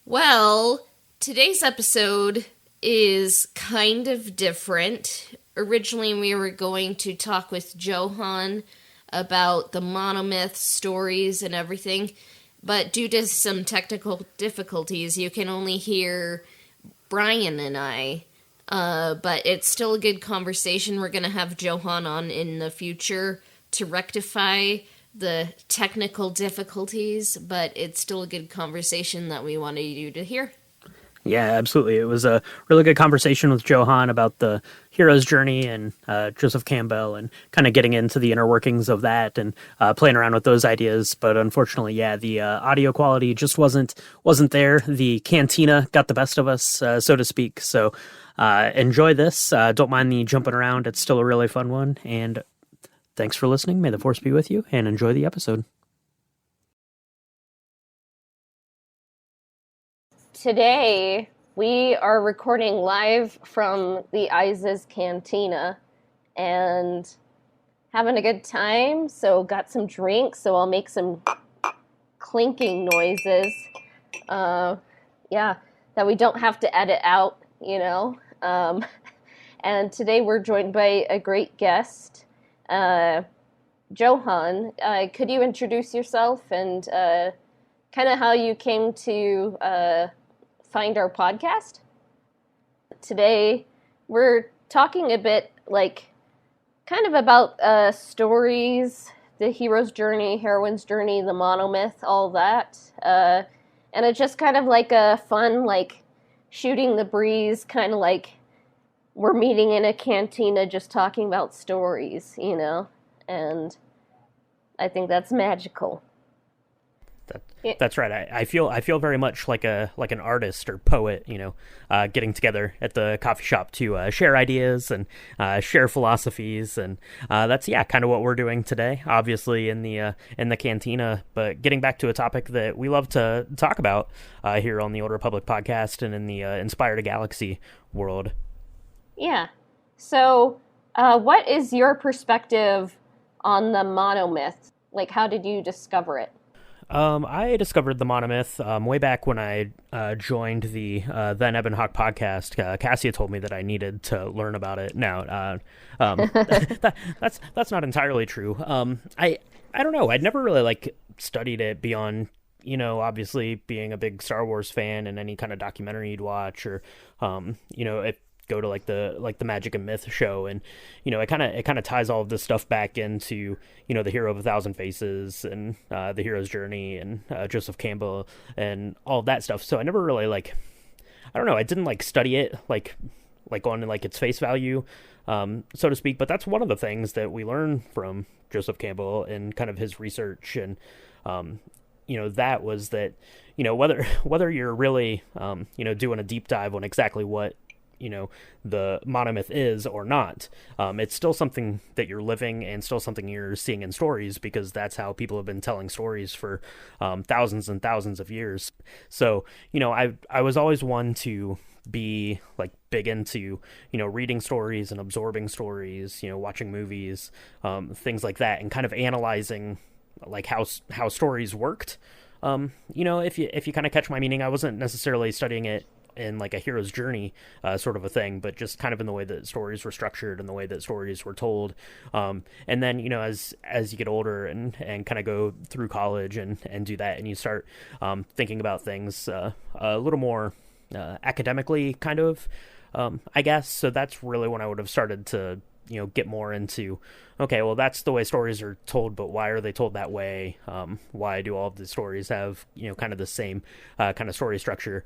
Well, today's episode is kind of different. Originally, we were going to talk with Johan about the monomyth stories and everything, but due to some technical difficulties, you can only hear Brian and I. But it's still a good conversation. We're going to have Johan on in the future to rectify the technical difficulties, but it's still a good conversation that we wanted you to hear. Yeah, absolutely. It was a really good conversation with Johan about the hero's journey and Joseph Campbell and kind of getting into the inner workings of that and playing around with those ideas. But unfortunately, yeah, the audio quality just wasn't there. The Cantina got the best of us, so to speak. So enjoy this. Don't mind the jumping around. It's still a really fun one. And thanks for listening. May the force be with you and enjoy the episode. Today, we are recording live from the Isis Cantina and having a good time. So got some drinks, so I'll make some clinking noises. That we don't have to edit out, And today we're joined by a great guest, Johan. Could you introduce yourself and kind of how you came to find our podcast? Today we're talking a bit kind of about stories, the hero's journey, heroine's journey, the monomyth, all that. And it's just kind of like a fun, shooting the breeze, kind of like we're meeting in a cantina just talking about stories, and I think that's magical. That's right. I feel very much like an artist or poet, getting together at the coffee shop to share ideas and share philosophies, and that's kind of what we're doing today. Obviously in the cantina, but getting back to a topic that we love to talk about here on the Old Republic podcast and in the Inspired a Galaxy world. Yeah. So, what is your perspective on the monomyth? How did you discover it? I discovered the monomyth way back when I joined the then Ebon Hawk podcast. Cassia told me that I needed to learn about it. Now, that's not entirely true. I don't know. I'd never really studied it beyond, obviously being a big Star Wars fan and any kind of documentary you'd watch or, if go to the Magic and Myth show, and it kind of ties all of this stuff back into the Hero of a Thousand Faces and the hero's journey and Joseph Campbell and all of that stuff. So I never really I don't know, I didn't study it on its face value, so to speak. But that's one of the things that we learn from Joseph Campbell and kind of his research, and that was that whether you're really doing a deep dive on exactly what the monomyth is or not, it's still something that you're living and still something you're seeing in stories, because that's how people have been telling stories for thousands and thousands of years. So I was always one to be big into reading stories and absorbing stories, watching movies, things like that, and kind of analyzing how stories worked. If you kind of catch my meaning, I wasn't necessarily studying it in a hero's journey sort of a thing, but just kind of in the way that stories were structured and the way that stories were told. And then, as you get older and kind of go through college and do that, and you start thinking about things a little more academically, kind of, I guess. So that's really when I would have started to get more into, okay, well, that's the way stories are told, but why are they told that way? Why do all of the stories have, kind of the same kind of story structure?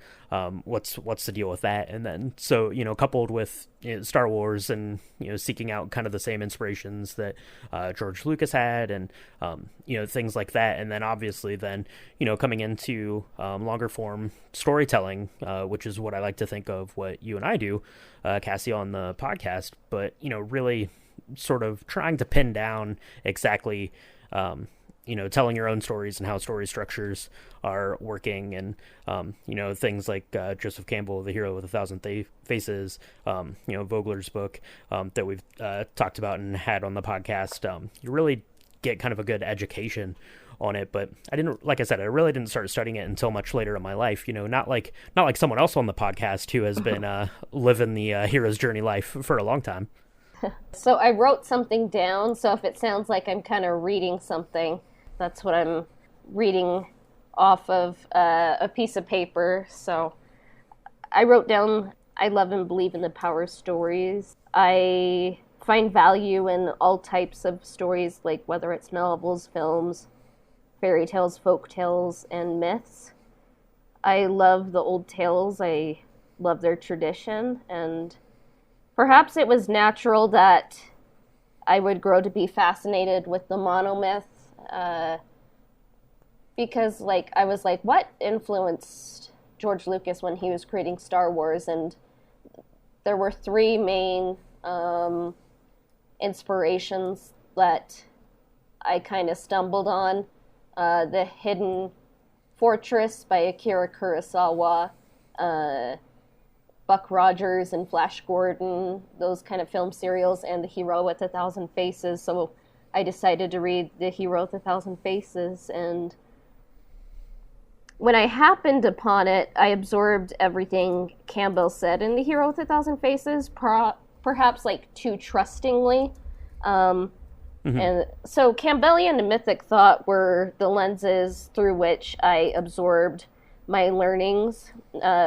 What's the deal with that? And then, so, coupled with Star Wars and, seeking out kind of the same inspirations that George Lucas had and, things like that. And then obviously then, coming into longer form storytelling, which is what I like to think of what you and I do, Cassie, on the podcast, but, really sort of trying to pin down exactly, telling your own stories and how story structures are working, and, things like Joseph Campbell, The Hero with a Thousand Faces, Vogler's book that we've talked about and had on the podcast. You really get kind of a good education on it, but I didn't, like I said, I really didn't start studying it until much later in my life. Not like someone else on the podcast who has been living the hero's journey life for a long time. So I wrote something down, so if it sounds like I'm kind of reading something, that's what I'm reading off of a piece of paper. So I wrote down, I love and believe in the power of stories. I find value in all types of stories, like whether it's novels, films, fairy tales, folk tales, and myths. I love the old tales. I love their tradition, and perhaps it was natural that I would grow to be fascinated with the monomyth, because I was like, what influenced George Lucas when he was creating Star Wars? And there were three main inspirations that I kind of stumbled on. The Hidden Fortress by Akira Kurosawa, Buck Rogers and Flash Gordon, those kind of film serials, and The Hero with a Thousand Faces. So I decided to read The Hero with a Thousand Faces, and when I happened upon it, I absorbed everything Campbell said in The Hero with a Thousand Faces, perhaps too trustingly. And so Campbellian and mythic thought were the lenses through which I absorbed my learnings.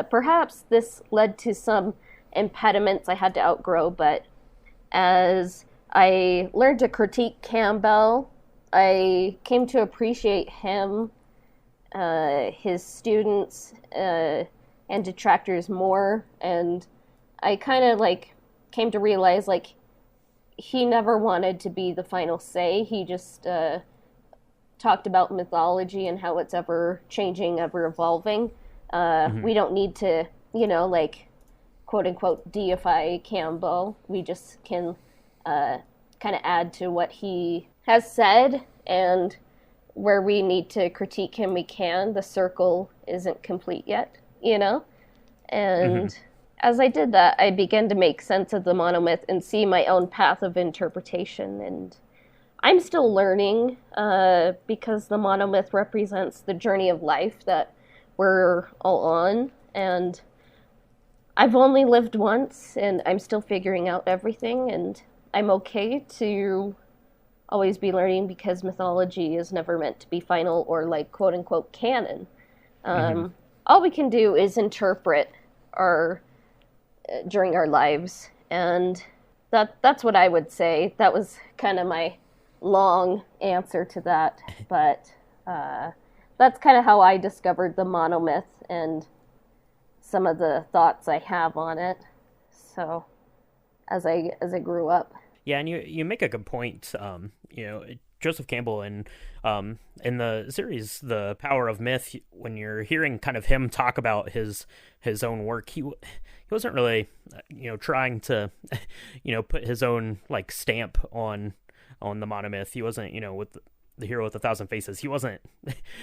Perhaps this led to some impediments I had to outgrow, but as I learned to critique Campbell, I came to appreciate him, his students, and detractors more, and I kind of came to realize he never wanted to be the final say. He just talked about mythology and how it's ever changing, ever evolving. We don't need to, quote unquote, deify Campbell. We just can kind of add to what he has said, and where we need to critique him, we can. The circle isn't complete yet, And as I did that, I began to make sense of the monomyth and see my own path of interpretation. And I'm still learning because the monomyth represents the journey of life that we're all on. And I've only lived once, and I'm still figuring out everything. And I'm okay to always be learning, because mythology is never meant to be final or quote unquote canon. All we can do is interpret during our lives, and that's what I would say. That was kind of my long answer to that, but that's kind of how I discovered the monomyth and some of the thoughts I have on it. So as I grew up. Yeah, and you make a good point. Joseph Campbell in the series The Power of Myth, when you're hearing kind of him talk about his own work, he wasn't really trying to put his own stamp on the monomyth. He wasn't with the Hero with a Thousand Faces, he wasn't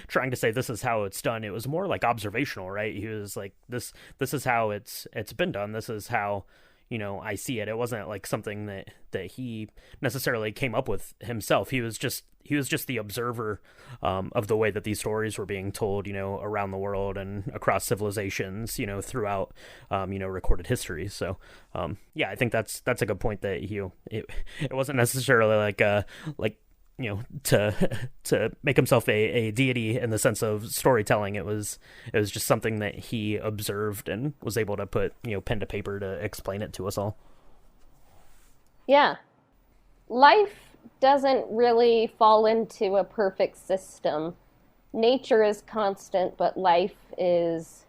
trying to say this is how it's done. It was more observational, right? He was like, this is how it's been done. This is how I see it. It wasn't something that he necessarily came up with himself. He was just the observer of the way that these stories were being told, around the world and across civilizations, throughout, recorded history. So, I think that's a good point, that it wasn't necessarily to make himself a deity in the sense of storytelling. It was just something that he observed and was able to put pen to paper to explain it to us all. Yeah, life doesn't really fall into a perfect system. Nature is constant, but life is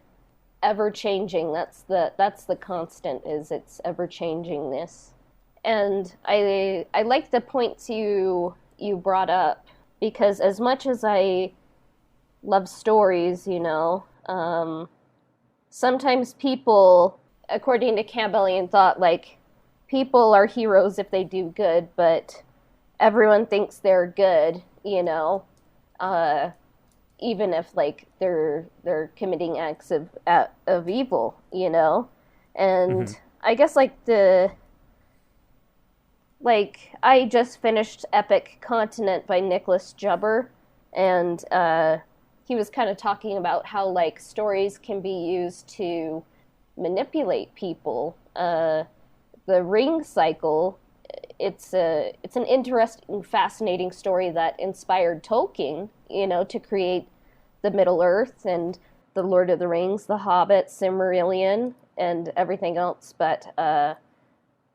ever changing. That's the constant, is its ever changingness. And I like the points you brought up, because as much as I love stories, sometimes people, according to Campbellian thought, people are heroes if they do good, but everyone thinks they're good, even if they're committing acts of evil, and I guess I just finished Epic Continent by Nicholas Jubber, and he was kind of talking about how like stories can be used to manipulate people. The ring cycle, it's an interesting, fascinating story that inspired Tolkien, you know, to create the Middle Earth and the Lord of the Rings, the Hobbit, Silmarillion, and everything else. But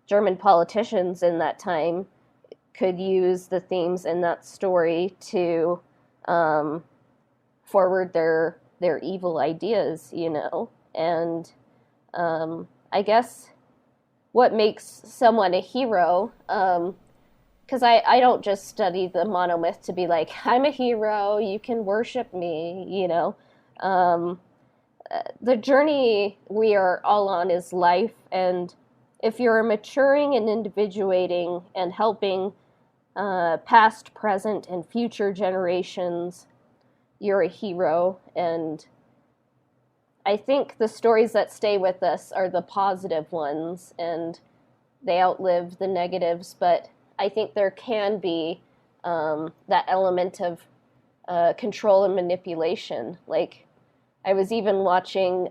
German politicians in that time could use the themes in that story to um, forward their evil ideas, you know. And I guess what makes someone a hero, because I don't just study the monomyth to be like, I'm a hero, you can worship me, you know. Um, the journey we are all on is life, and if you're maturing and individuating and helping past, present, and future generations, you're a hero. And I think the stories that stay with us are the positive ones, and they outlive the negatives. But I think there can be that element of control and manipulation. Like, I was even watching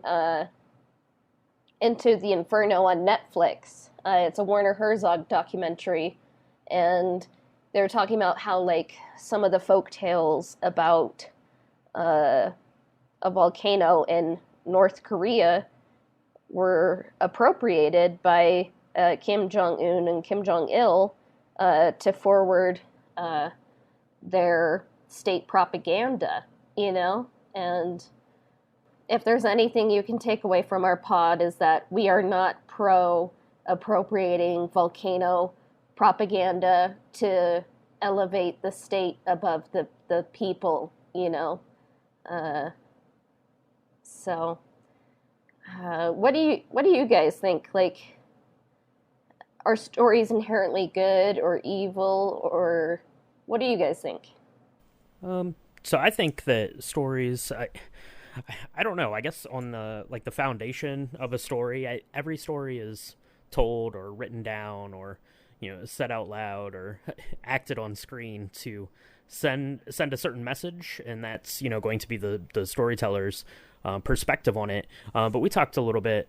Into the Inferno on Netflix. It's a Werner Herzog documentary, and they were talking about how like some of the folk tales about uh, a volcano in North Korea were appropriated by Kim Jong Un and Kim Jong Il to forward uh, their state propaganda, you know? And if there's anything you can take away from our pod is that we are not pro appropriating volcano propaganda to elevate the state above the people, you know? Uh, so, what do you guys think? Like, are stories inherently good or evil, or what do you guys think? So I think that stories, I don't know. I guess on the like the foundation of a story, every story is told or written down or said out loud or acted on screen to send a certain message, and that's going to be the storyteller's perspective on it. But we talked a little bit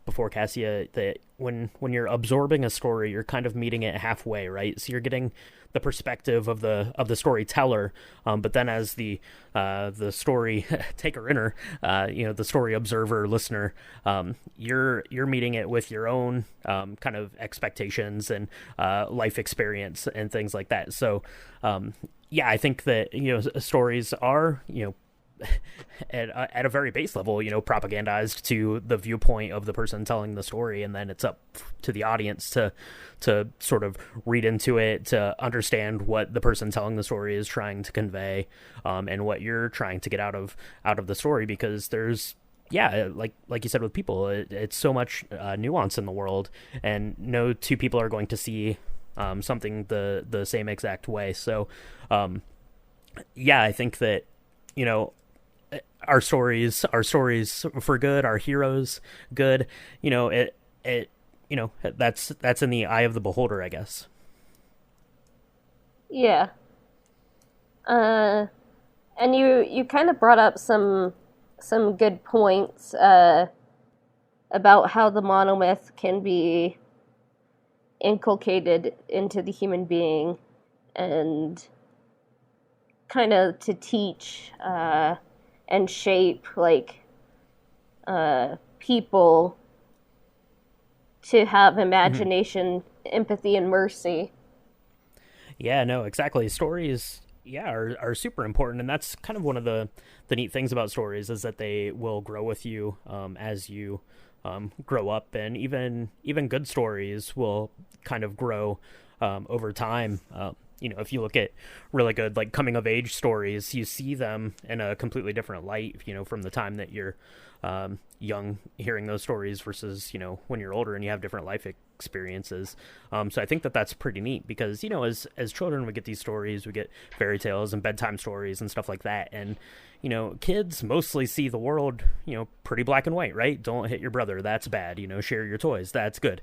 before, Cassia, that when you're absorbing a story, you're kind of meeting it halfway, right? So you're getting the perspective of the storyteller, but then as the story taker inner, the story observer listener, you're meeting it with your own kind of expectations and life experience and things like that. So yeah, I think that stories are at a very base level, propagandized to the viewpoint of the person telling the story, and then it's up to the audience to sort of read into it, to understand what the person telling the story is trying to convey, and what you're trying to get out of the story, because there's like you said with people, it's so much nuance in the world, and no two people are going to see something the same exact way. So yeah, I think that our stories for good, our heroes good, that's in the eye of the beholder, I guess. Yeah. And you kind of brought up some good points about how the monomyth can be inculcated into the human being, and kind of to teach and shape like people to have Mm-hmm. imagination, empathy, and mercy. Yeah, no, exactly. Stories, yeah, are super important, and that's kind of one of the neat things about stories, is that they will grow with you as you grow up, and even good stories will kind of grow over time. If you look at really good like coming of age stories, you see them in a completely different light, from the time that you're young, hearing those stories versus when you're older and you have different life experiences. So I think that that's pretty neat because, as children, we get these stories, we get fairy tales and bedtime stories and stuff like that. And, kids mostly see the world, pretty black and white, right? Don't hit your brother. That's bad. Share your toys. That's good.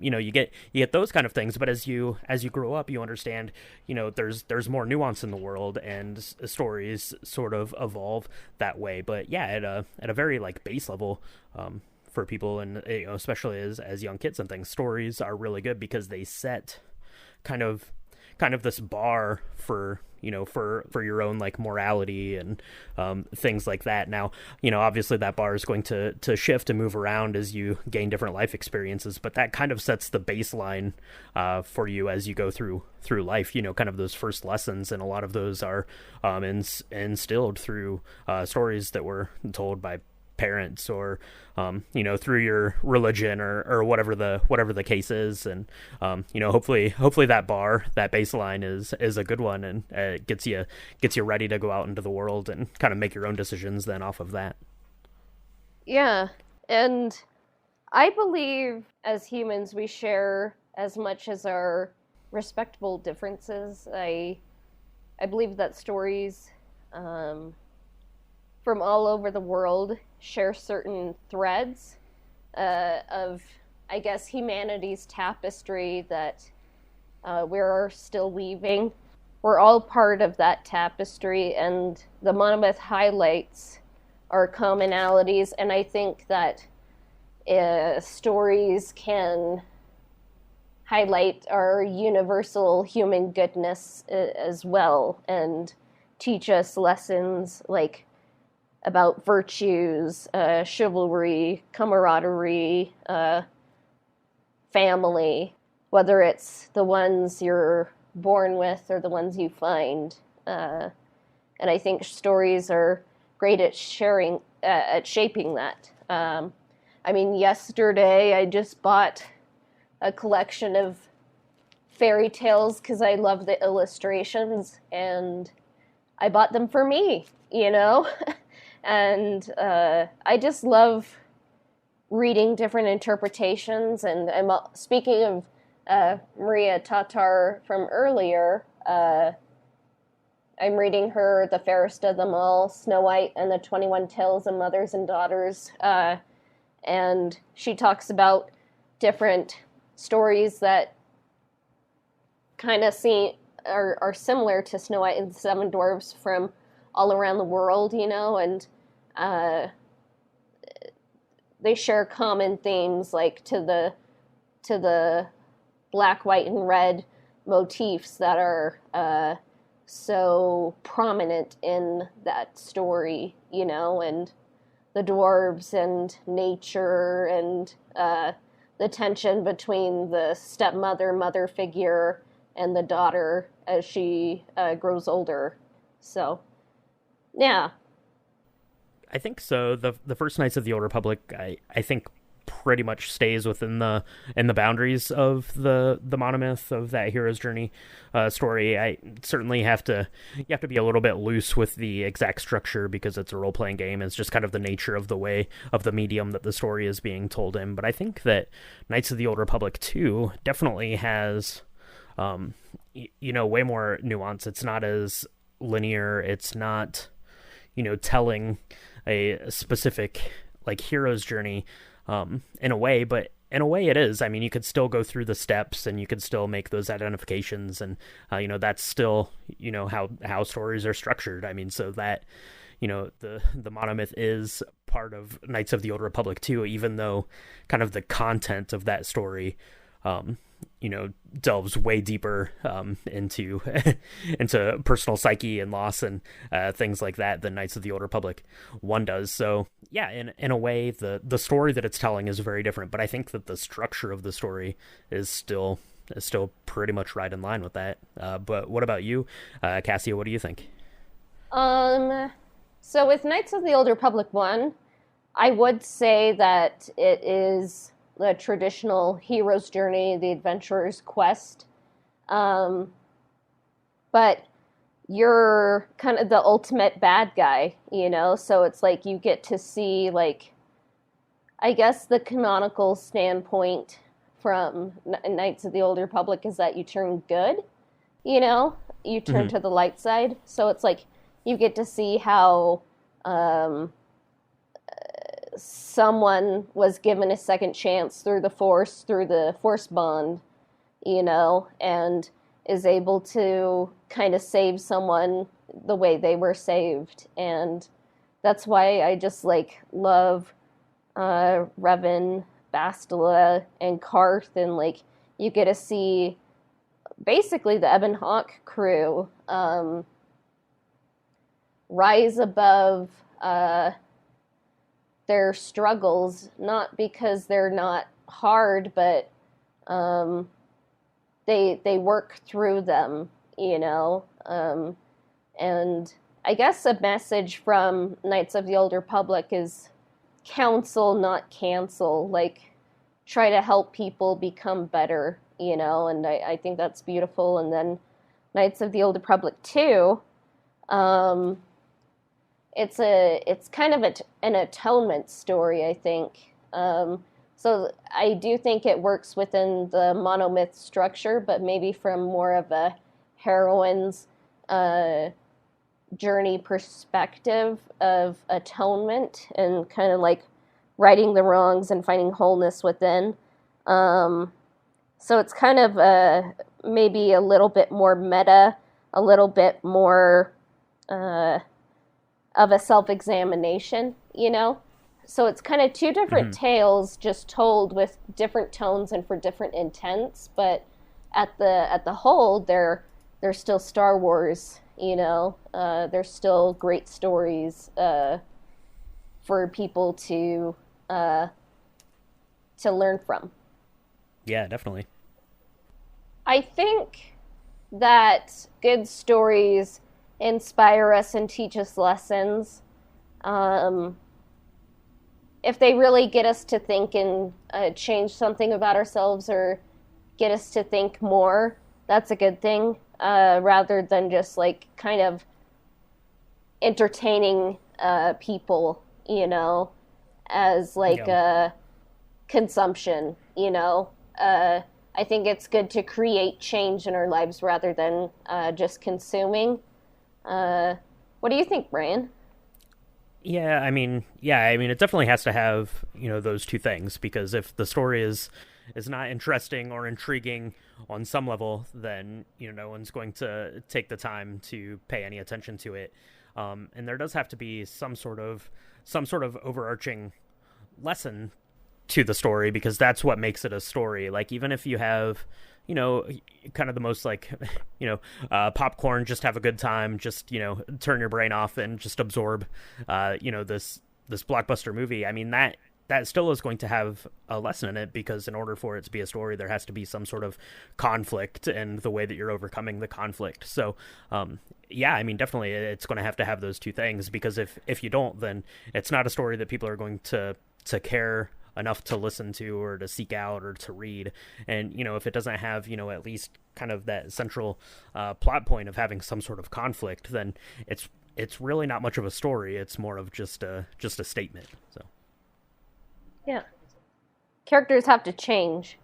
You get those kind of things. But as you grow up, you understand, there's more nuance in the world, and stories sort of evolve that way. But yeah, at a very like base level, for people, and especially as young kids and things, stories are really good because they set kind of this bar for for your own like morality and things like that. Now, obviously that bar is going to shift and move around as you gain different life experiences, but that kind of sets the baseline for you as you go through life. Kind of those first lessons, and a lot of those are instilled through stories that were told by parents, or through your religion, or whatever the case is. And hopefully that baseline is a good one, and it gets you ready to go out into the world and kind of make your own decisions then off of that. Yeah, and I believe as humans we share as much as our respectable differences. I believe that stories from all over the world share certain threads of, I guess, humanity's tapestry that we're still weaving. We're all part of that tapestry, and the monomyth highlights our commonalities, and I think that stories can highlight our universal human goodness as well, and teach us lessons like about virtues, chivalry, camaraderie, family, whether it's the ones you're born with or the ones you find. And I think stories are great at shaping that. Yesterday I just bought a collection of fairy tales because I love the illustrations, and I bought them for me, And I just love reading different interpretations. And I'm speaking of Maria Tatar from earlier. I'm reading her The Fairest of Them All, Snow White and the 21 Tales of Mothers and Daughters. And she talks about different stories that kind of are similar to Snow White and the Seven Dwarfs from all around the world, and they share common themes, like to the black, white, and red motifs that are so prominent in that story, and the dwarves and nature, and the tension between the mother figure and the daughter as she grows older. So, yeah. I think so. The first Knights of the Old Republic, I think, pretty much stays within the boundaries of the monomyth of that hero's journey story. I certainly you have to be a little bit loose with the exact structure because it's a role playing game. It's just kind of the nature of the way of the medium that the story is being told in. But I think that Knights of the Old Republic 2 definitely has way more nuance. It's not as linear. It's not telling a specific like hero's journey in a way, but in a way it is. I mean, you could still go through the steps and you could still make those identifications, and that's still how stories are structured. I mean, so that the monomyth is part of Knights of the Old Republic too, even though kind of the content of that story delves way deeper into into personal psyche and loss and things like that than Knights of the Old Republic 1 does. So yeah, in a way, the story that it's telling is very different, but I think that the structure of the story is still pretty much right in line with that. But what about you, Cassia? What do you think? So with Knights of the Old Republic 1, I would say that it is the traditional hero's journey, the adventurer's quest. But you're kind of the ultimate bad guy, so it's like you get to see, like, I guess the canonical standpoint from Knights of the Old Republic is that you turn good, you know, you turn Hmm. to the light side. So it's like you get to see how um, someone was given a second chance through the Force bond, you know, and is able to kind of save someone the way they were saved. And that's why I just like love Revan, Bastila, and Karth, and like you get to see basically the Ebon Hawk crew rise above their struggles, not because they're not hard, but um, they work through them, you know. And I guess a message from Knights of the Old Republic is counsel, not cancel. Like, try to help people become better, you know, and I think that's beautiful. And then Knights of the Old Republic 2, um, it's kind of an atonement story, I think. So I do think it works within the monomyth structure, but maybe from more of a heroine's uh, journey perspective of atonement and kind of like righting the wrongs and finding wholeness within. Um, so it's kind of maybe a little bit more meta, a little bit more uh, of a self examination, you know? So it's kind of two different Hmm. tales just told with different tones and for different intents, but at the whole they're still Star Wars, you know. They're still great stories for people uh, to learn from. Yeah, definitely. I think that good stories inspire us and teach us lessons. Um, if they really get us to think and change something about ourselves or get us to think more, that's a good thing. Rather than just like kind of entertaining people, you know, as like Yeah. a consumption, you know. I think it's good to create change in our lives rather than just consuming. Uh, what do you think, Brian? Yeah, I mean, it definitely has to have those two things because if the story is not interesting or intriguing on some level, then no one's going to take the time to pay any attention to it. And there does have to be some sort of overarching lesson to the story because that's what makes it a story. Like even if you have you know kind of the most like popcorn, just have a good time, just turn your brain off and just absorb this blockbuster movie. I mean that still is going to have a lesson in it because in order for it to be a story there has to be some sort of conflict and the way that you're overcoming the conflict. So yeah, I mean definitely it's going to have those two things because if you don't, then it's not a story that people are going to care enough to listen to or to seek out or to read. And if it doesn't have at least kind of that central plot point of having some sort of conflict, then it's really not much of a story. It's more of just a statement. So Yeah, characters have to change.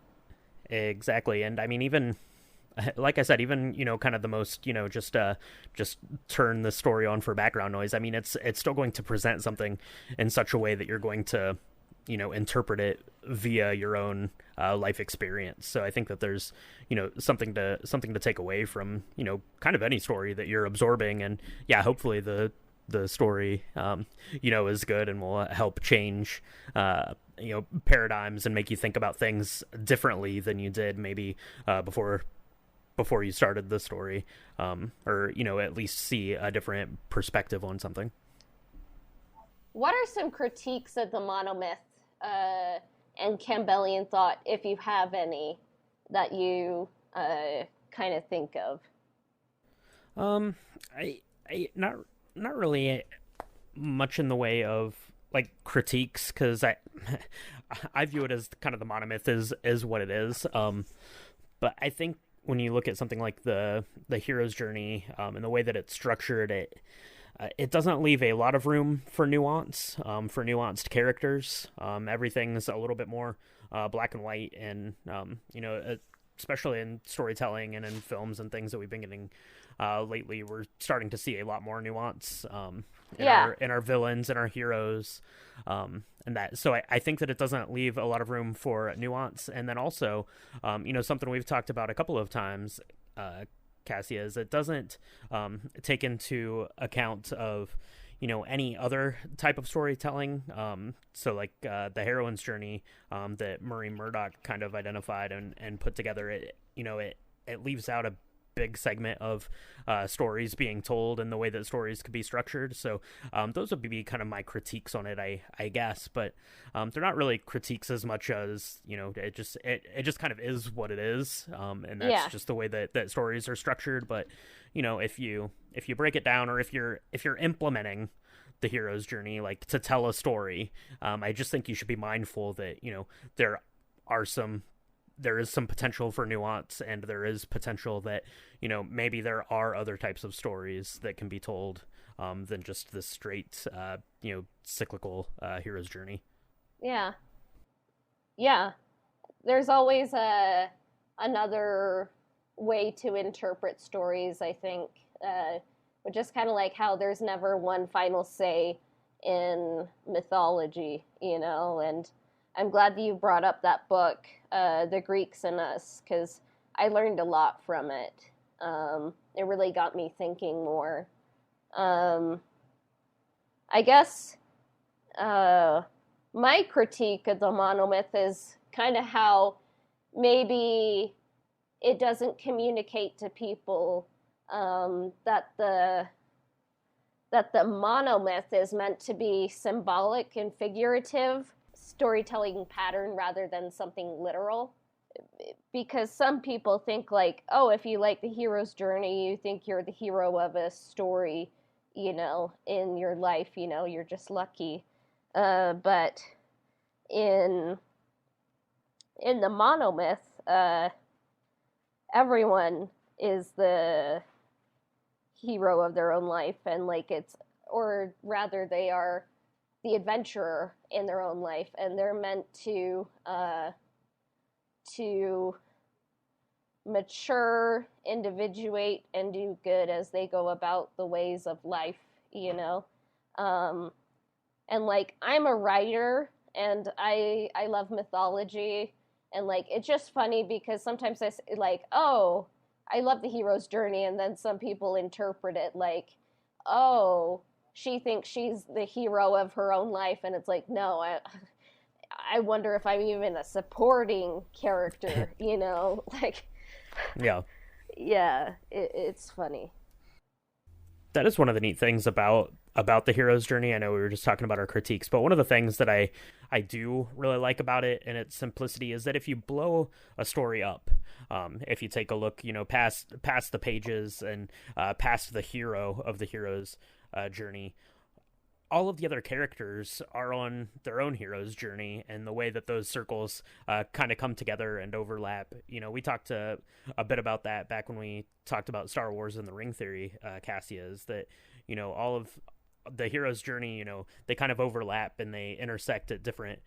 exactly. And I mean even like I said, even kind of the most just turn the story on for background noise. I mean, it's still going to present something in such a way that you're going to interpret it via your own life experience. So I think that there's something to take away from kind of any story that you're absorbing, and yeah, hopefully the story is good and will help change paradigms and make you think about things differently than you did maybe before you started the story, or at least see a different perspective on something. What are some critiques of the monomyth and Campbellian thought, if you have any, that you kind of think of? Um, I not really much in the way of like critiques because I view it as kind of the monomyth is what it is. But I think when you look at something like the hero's journey, and the way that it's structured, it doesn't leave a lot of room for nuance, for nuanced characters. Everything's a little bit more black and white, and especially in storytelling and in films and things that we've been getting lately, we're starting to see a lot more nuance Yeah. in our villains and our heroes, and that. So I think that it doesn't leave a lot of room for nuance. And then also, something we've talked about a couple of times, Cassia, is it doesn't take into account of any other type of storytelling. So like the heroine's journey that Marie Murdoch kind of identified and put together, it leaves out a big segment of stories being told and the way that stories could be structured. So those would be kind of my critiques on it, I guess. But they're not really critiques as much as it just kind of is what it is, and that's Yeah. just the way that stories are structured. But if you break it down, or if you're implementing the hero's journey, like to tell a story, I just think you should be mindful that there are some there is some potential for nuance, and there is potential that maybe there are other types of stories that can be told than just the straight cyclical hero's journey. Yeah. Yeah. There's always another way to interpret stories, I think, which is kind of like how there's never one final say in mythology, and I'm glad that you brought up that book, The Greeks and Us, because I learned a lot from it. It really got me thinking more. Um, I guess my critique of the monomyth is kind of how maybe it doesn't communicate to people that the monomyth is meant to be symbolic and figurative storytelling pattern rather than something literal. Because some people think like, oh, if you like the hero's journey, you think you're the hero of a story, in your life, you're just lucky. But in the monomyth, everyone is the hero of their own life, and like or rather, they are the adventurer in their own life, and they're meant to mature, individuate, and do good as they go about the ways of life, Um, and like I'm a writer, and I love mythology, and like it's just funny because sometimes I say like, oh, I love the hero's journey, and then some people interpret it like, oh, she thinks she's the hero of her own life, and it's like, no, I wonder if I'm even a supporting character, like, Yeah. yeah, it's funny. That is one of the neat things about the hero's journey. I know we were just talking about our critiques, but one of the things that I do really like about it and its simplicity is that if you blow a story up, if you take a look, past the pages and past the hero of the hero's journey, all of the other characters are on their own hero's journey, and the way that those circles kind of come together and overlap. We talked a bit about that back when we talked about Star Wars and the Ring Theory, Cassia, is that, all of the hero's journey, they kind of overlap and they intersect at different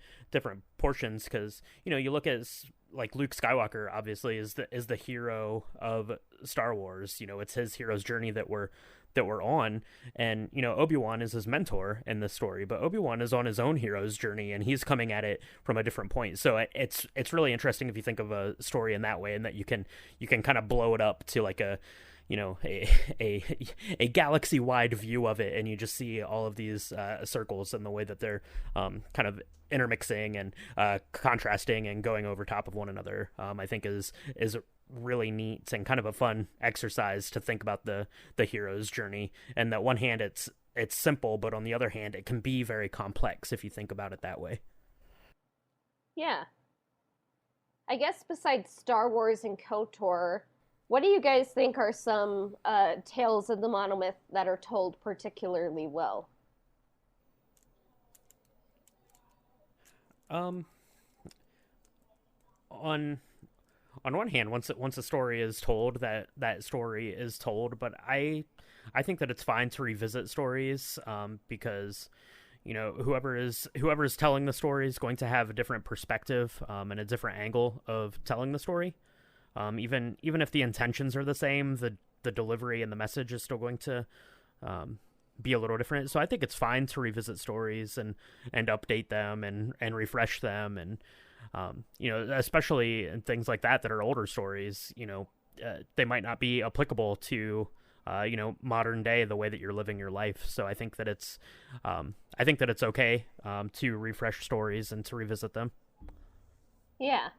portions, because you look at like Luke Skywalker obviously is the hero of Star Wars. It's his hero's journey that we're on, and Obi-Wan is his mentor in this story, but Obi-Wan is on his own hero's journey, and he's coming at it from a different point. So it's really interesting if you think of a story in that way, and that you can kind of blow it up to like a a galaxy wide view of it, and you just see all of these circles and the way that they're kind of intermixing and contrasting and going over top of one another. I think is really neat and kind of a fun exercise to think about the hero's journey. And that one hand it's simple, but on the other hand it can be very complex if you think about it that way. Yeah. I guess besides Star Wars and KOTOR, what do you guys think are some tales of the monomyth that are told particularly well? Um, on one hand, once a story is told, that story is told. But I think that it's fine to revisit stories, because whoever is telling the story is going to have a different perspective, and a different angle of telling the story. Even if the intentions are the same, the delivery and the message is still going to be a little different. So I think it's fine to revisit stories and update them and refresh them, and especially in things like that are older stories. They might not be applicable to modern day, the way that you're living your life. So I think that it's okay to refresh stories and to revisit them. Yeah.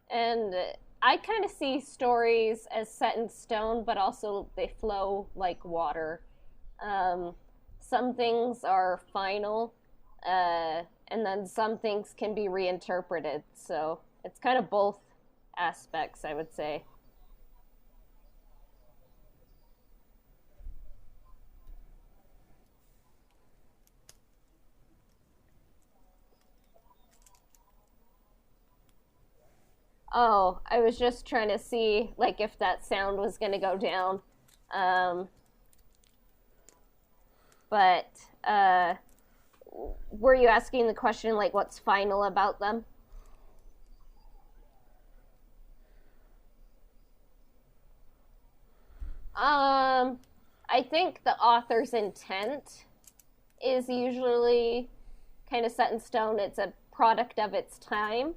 And I kind of see stories as set in stone, but also they flow like water. Some things are final, and then some things can be reinterpreted. So it's kind of both aspects, I would say. Oh, I was just trying to see like if that sound was going to go down. Um, but were you asking the question like what's final about them? Um, I think the author's intent is usually kind of set in stone. It's a product of its time.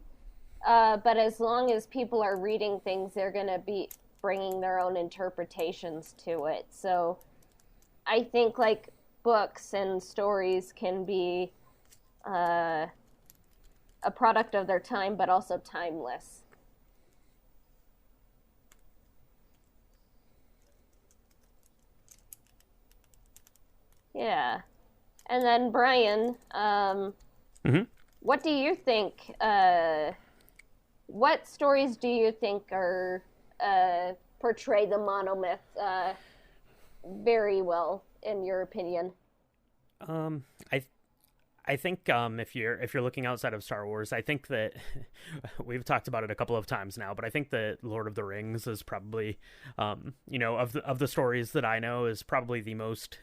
But as long as people are reading things, they're going to be bringing their own interpretations to it. So I think like books and stories can be uh, a product of their time, but also timeless. Yeah. And then Brian, Hmm. what do you think? What stories do you think are portray the monomyth very well, in your opinion? I I think if you're looking outside of Star Wars, I think that we've talked about it a couple of times now, but I think that Lord of the Rings is probably, of the stories that I know, is probably the most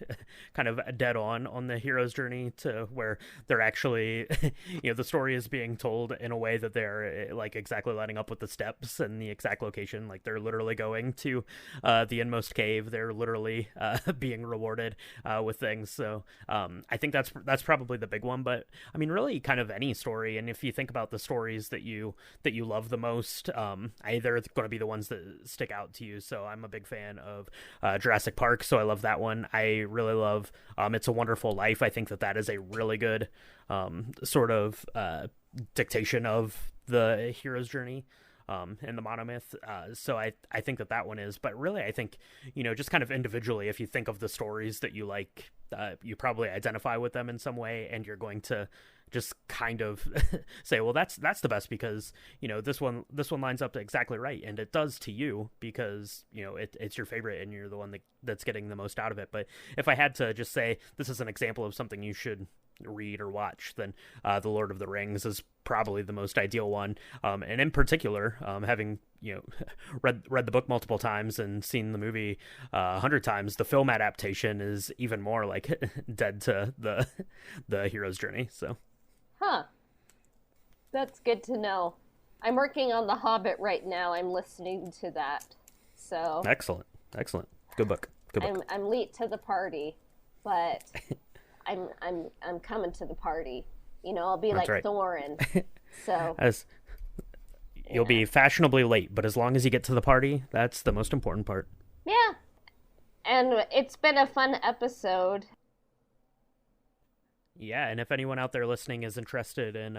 kind of dead on the hero's journey, to where they're actually, the story is being told in a way that they're like exactly lining up with the steps and the exact location. Like they're literally going to the inmost cave. They're literally being rewarded with things. So I think that's probably the big one. But I mean, really, kind of any story. And if you think about the stories that you love the most, they're going to be the ones that stick out to you. So I'm a big fan of Jurassic Park, so I love that one. I really love It's a Wonderful Life. I think that is a really good sort of dictation of the hero's journey and the monomyth. So I think that one is. But really, I think, just kind of individually, if you think of the stories that you like, you probably identify with them in some way, and you're going to just kind of say, well, that's the best because this one lines up exactly right, and it does to you because it's your favorite and you're the one that's getting the most out of it. But if I had to just say this is an example of something you should read or watch, then The Lord of the Rings is probably the most ideal one. And in particular, having read the book multiple times and seen the movie 100 times, the film adaptation is even more like dead to the hero's journey. So Huh. That's good to know. I'm working on The Hobbit right now. I'm listening to that. So excellent, good book, good book. I'm late to the party, but I'm coming to the party. I'll be That's like right. Thorin. So As You'll yeah. be fashionably late, but as long as you get to the party, that's the most important part. Yeah. And it's been a fun episode. Yeah, and if anyone out there listening is interested in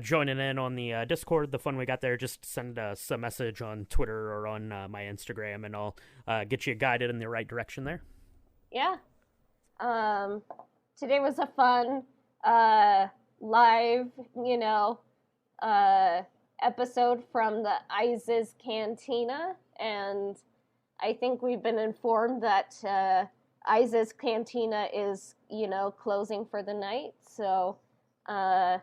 joining in on the Discord, the fun we got there, just send us a message on Twitter or on my Instagram, and I'll get you guided in the right direction there. Yeah. Um Today was a fun live, uh episode from the Isis Cantina, and I think we've been informed that Isis Cantina is, closing for the night. So it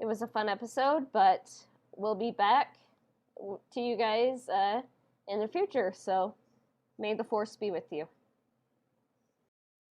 was a fun episode, but we'll be back to you guys in the future. So may the force be with you.